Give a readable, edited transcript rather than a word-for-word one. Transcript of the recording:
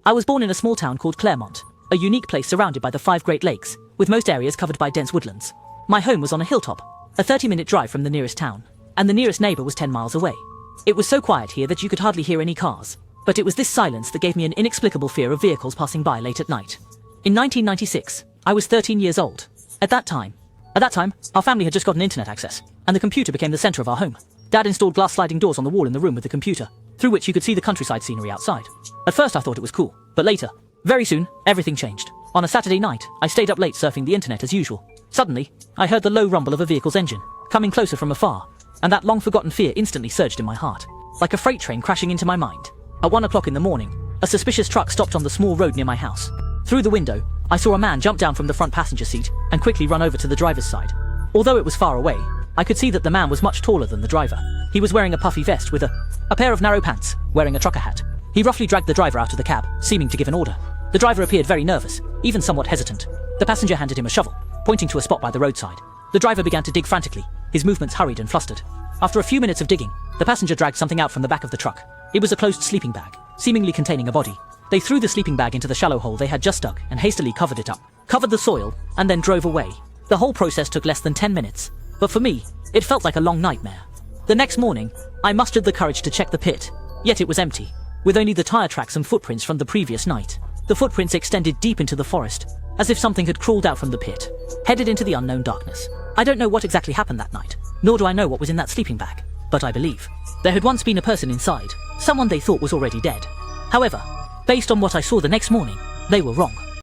I was born in a small town called Claremont, a unique place surrounded by the 5 Great Lakes, with most areas covered by dense woodlands. My home was on a hilltop, a 30-minute drive from the nearest town, and the nearest neighbor was 10 miles away. It was so quiet here that you could hardly hear any cars, but it was this silence that gave me an inexplicable fear of vehicles passing by late at night. In 1996, I was 13 years old. At that time, our family had just gotten internet access, and the computer became the center of our home. Dad installed glass sliding doors on the wall in the room with the computer, through which you could see the countryside scenery outside. At first I thought it was cool, but later, very soon, everything changed. On a Saturday night, I stayed up late surfing the internet as usual. Suddenly, I heard the low rumble of a vehicle's engine, coming closer from afar, and that long-forgotten fear instantly surged in my heart, like a freight train crashing into my mind. At 1 o'clock in the morning, a suspicious truck stopped on the small road near my house. Through the window, I saw a man jump down from the front passenger seat and quickly run over to the driver's side. Although it was far away, I could see that the man was much taller than the driver. He was wearing a puffy vest with a pair of narrow pants, wearing a trucker hat. He roughly dragged the driver out of the cab, seeming to give an order. The driver appeared very nervous, even somewhat hesitant. The passenger handed him a shovel, pointing to a spot by the roadside. The driver began to dig frantically, his movements hurried and flustered. After a few minutes of digging, the passenger dragged something out from the back of the truck. It was a closed sleeping bag, seemingly containing a body. They threw the sleeping bag into the shallow hole they had just dug and hastily covered it up, covered the soil, and then drove away. The whole process took less than 10 minutes, but for me, it felt like a long nightmare. The next morning, I mustered the courage to check the pit, yet it was empty, with only the tire tracks and footprints from the previous night. The footprints extended deep into the forest, as if something had crawled out from the pit, headed into the unknown darkness. I don't know what exactly happened that night, nor do I know what was in that sleeping bag, but I believe there had once been a person inside, someone they thought was already dead. However, based on what I saw the next morning, they were wrong.